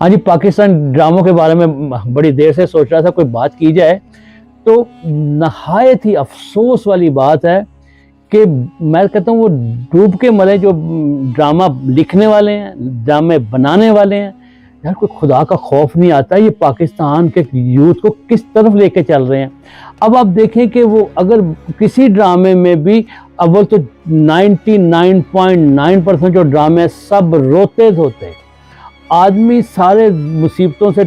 हाँ जी, पाकिस्तान ड्रामों के बारे में बड़ी देर से सोच रहा था कोई बात की जाए। तो नहायत ही अफसोस वाली बात है कि मैं कहता हूँ वो डूब के मरे जो ड्रामा लिखने वाले हैं, ड्रामे बनाने वाले हैं। यार कोई खुदा का खौफ नहीं आता, ये पाकिस्तान के यूथ को किस तरफ लेके चल रहे हैं। अब आप देखें कि वो अगर किसी ड्रामे में भी अव्वल तो 99.9% जो ड्रामे सब रोते धोते, आदमी सारे मुसीबतों से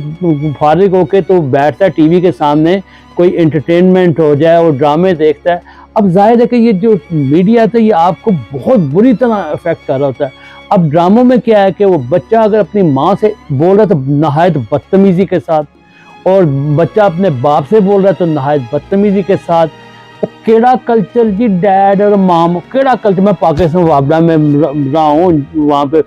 फारिग होके तो बैठता है टीवी के सामने, कोई एंटरटेनमेंट हो जाए और ड्रामे देखता है। अब जाहिर है कि ये जो मीडिया है ये आपको बहुत बुरी तरह अफेक्ट कर रहा होता है। अब ड्रामों में क्या है कि वो बच्चा अगर अपनी माँ से बोल रहा है तो नहायत बदतमीज़ी के साथ, और बच्चा अपने बाप से बोल रहा है तो नहायत बदतमीज़ी के साथ। वो केड़ा कल्चर जी, डैड और माम, केड़ा कल्चर। मैं पाकिस्तान वाबड़ा में रहा हूँ, वहाँ पे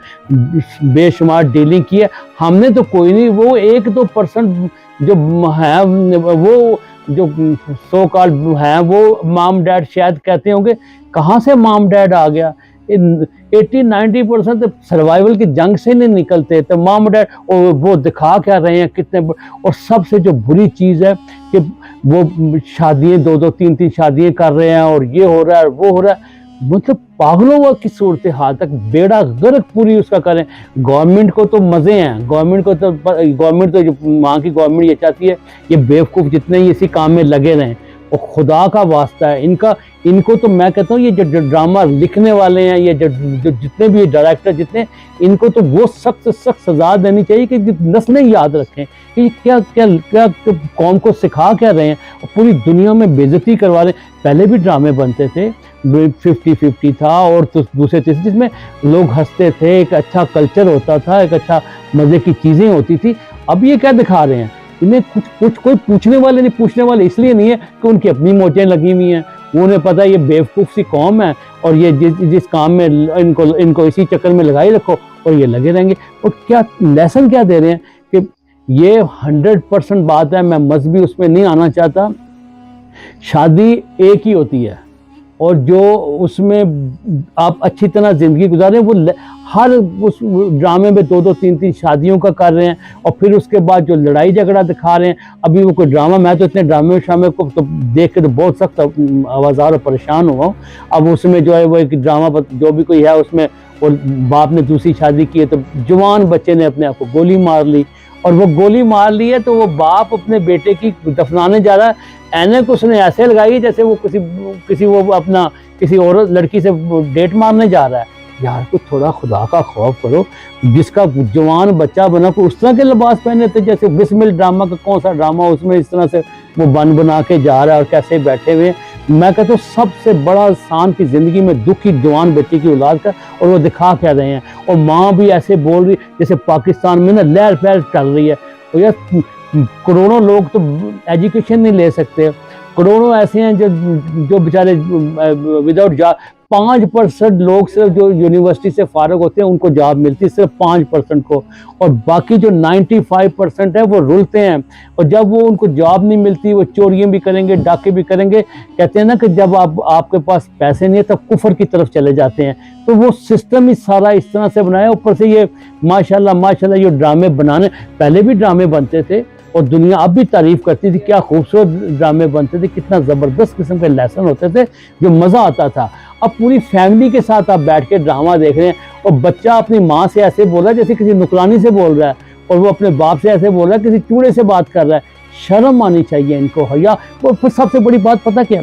बेशुमार डीलिंग की है हमने, तो कोई नहीं। वो 1-2% जो है, वो जो सो कॉल्ड हैं वो माम डैड शायद कहते होंगे। कहाँ से माम डैड आ गया? 80-90% सर्वाइवल की जंग से नहीं निकलते तो माम डैड, और वो दिखा क्या रहे हैं कितने। और सबसे जो बुरी चीज़ है कि वो शादियाँ 2-2 3-3 शादियाँ कर रहे हैं, और ये हो रहा है वो हो रहा है। मतलब पागलों की सूरत हाल तक बेड़ा गर्क पूरी उसका करें। गवर्नमेंट को तो मज़े हैं, गवर्नमेंट तो जो वहाँ की गवर्नमेंट ये चाहती है ये बेवकूफ़ जितने ही इसी काम में लगे रहें। और खुदा का वास्ता है इनको तो मैं कहता हूँ ये जो ड्रामा लिखने वाले हैं, ये जो जितने भी डायरेक्टर जितने, इनको तो वो सख्त सज़ा देनी चाहिए कि नस्लें याद रखें कि क्या क्या क्या कौम को सिखा क्या रहे हैं, और पूरी दुनिया में बेइज्जती करवा रहे हैं। पहले भी ड्रामे बनते थे, 50-50 था और तो दूसरे तीसरे, जिसमें लोग हंसते थे, एक अच्छा कल्चर होता था, एक अच्छा मज़े की चीज़ें होती थी। अब ये क्या दिखा रहे हैं? इन्हें कुछ कोई पूछने वाले नहीं। पूछने वाले इसलिए नहीं है कि उनकी अपनी मोचें लगी हुई हैं, उन्हें पता है ये बेवकूफ़ सी कौम है और ये जिस काम में इनको इसी चक्कर में लगाई रखो और ये लगे रहेंगे। और क्या लेसन क्या दे रहे हैं कि ये 100% बात है, मैं मजहबी उसमें नहीं आना चाहता। शादी एक ही होती है और जो उसमें आप अच्छी तरह ज़िंदगी गुजारें, वो हर उस ड्रामे में 2-2 3-3 शादियों का कर रहे हैं, और फिर उसके बाद जो लड़ाई झगड़ा दिखा रहे हैं। अभी वो कोई ड्रामा, मैं तो इतने ड्रामे शामे को तो देख के तो बहुत सख्त आवाज़ार और परेशान हुआ हूँ। अब उसमें जो है वो एक ड्रामा जो भी कोई है उसमें वो बाप ने दूसरी शादी की है तो जवान बच्चे ने अपने आप को गोली मार ली, और वो गोली मार ली है तो वो बाप अपने बेटे की दफनाने जा रहा है। ऐनक उसने ऐसे लगाई जैसे वो किसी वो अपना किसी और लड़की से डेट मारने जा रहा है। यार कुछ थोड़ा खुदा का खौफ करो। जिसका जवान बच्चा बना को उस तरह के लिबास पहने थे, जैसे बिस्मिल ड्रामा का कौन सा ड्रामा, उसमें इस तरह से वो बना के जा रहा है और कैसे बैठे हुए। मैं कहता हूँ सबसे बड़ा इंसान की ज़िंदगी में दुखी जवान बच्चे की औलाद का, और वो दिखा क्या रहे हैं। और माँ भी ऐसे बोल रही जैसे पाकिस्तान में ना लहर फहर चल रही है। और यार करोड़ों लोग तो एजुकेशन नहीं ले सकते, करोड़ों ऐसे हैं जो बेचारे विदाउट जॉब। 5% लोग सिर्फ जो यूनिवर्सिटी से फारग होते हैं उनको जॉब मिलती है, सिर्फ 5% को, और बाकी जो 95% है वो रुलते हैं। और जब वो उनको जॉब नहीं मिलती वो चोरियां भी करेंगे, डाके भी करेंगे। कहते हैं ना कि जब आपके पास पैसे नहीं है तब कुफर की तरफ चले जाते हैं। तो वो सिस्टम ही सारा इस तरह से बनाया। ऊपर से ये माशाल्लाह ये ड्रामे बनाने, पहले भी ड्रामे बनते थे और दुनिया अब भी तारीफ करती थी, क्या खूबसूरत ड्रामे बनते थे, कितना ज़बरदस्त किस्म के लेसन होते थे, जो मज़ा आता था। अब पूरी फैमिली के साथ आप बैठ के ड्रामा देख रहे हैं और बच्चा अपनी माँ से ऐसे बोल रहा है जैसे किसी नुकरानी से बोल रहा है, और वो अपने बाप से ऐसे बोल रहा है किसी चूड़े से बात कर रहा है। शर्म आनी चाहिए इनको, हया। और फिर सबसे बड़ी बात पता क्या,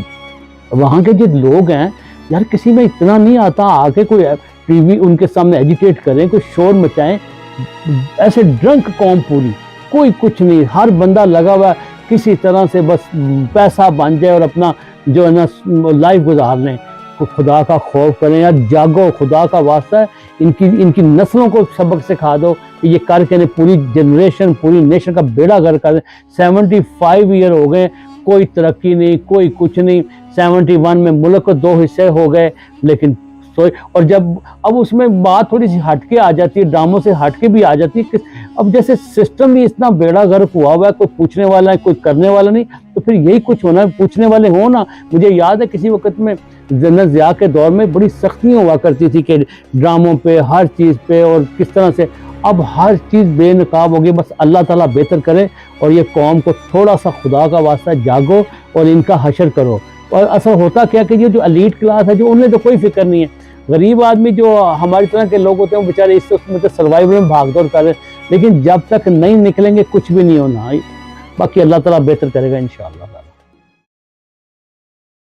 वहाँ के जो लोग हैं यार, किसी में इतना नहीं आता आके कोई टीवी उनके सामने एजुकेट करें, कोई शोर मचाएं। ऐसे ड्रंक कौम पूरी, कोई कुछ नहीं, हर बंदा लगा हुआ किसी तरह से बस पैसा बन जाए और अपना जो है ना लाइफ गुजार लें। तो खुदा का खौफ करें यार, जागो, खुदा का वास्ता है। इनकी नस्लों को सबक सिखा दो कि ये करके पूरी जनरेशन, पूरी नेशन का बेड़ा गर्क कर दें। 75 ईयर हो गए, कोई तरक्की नहीं, कोई कुछ नहीं। 71 में मुल्क को 2 हिस्से हो गए, लेकिन सोए। और जब अब उसमें बात थोड़ी सी हटके आ जाती है, ड्रामों से हटके भी आ जाती है कि अब जैसे सिस्टम ही इतना बेड़ा गर्क हुआ हुआ है, कोई पूछने वाला है, कोई करने वाला नहीं, तो फिर यही कुछ होना है, पूछने वाले हो ना। मुझे याद है किसी वक्त में जनरल ज़िया के दौर में बड़ी सख्तियाँ हुआ करती थी कि ड्रामों पे, हर चीज़ पे, और किस तरह से अब हर चीज़ बेनकाब हो गई। बस अल्लाह ताला बेहतर करे और ये कौम को थोड़ा सा खुदा का वास्ता जागो और इनका हशर करो। और असल होता क्या कि ये जो एलीट क्लास है, जो उन्हें तो कोई फिक्र नहीं है, गरीब आदमी जो हमारी तरह के लोग होते हैं वो बेचारे इस उसमें तो सर्वाइवल में भाग दौड़ कर रहे हैं, लेकिन जब तक नहीं निकलेंगे कुछ भी नहीं होना। बाकी अल्लाह ताला बेहतर करेगा इंशाअल्लाह।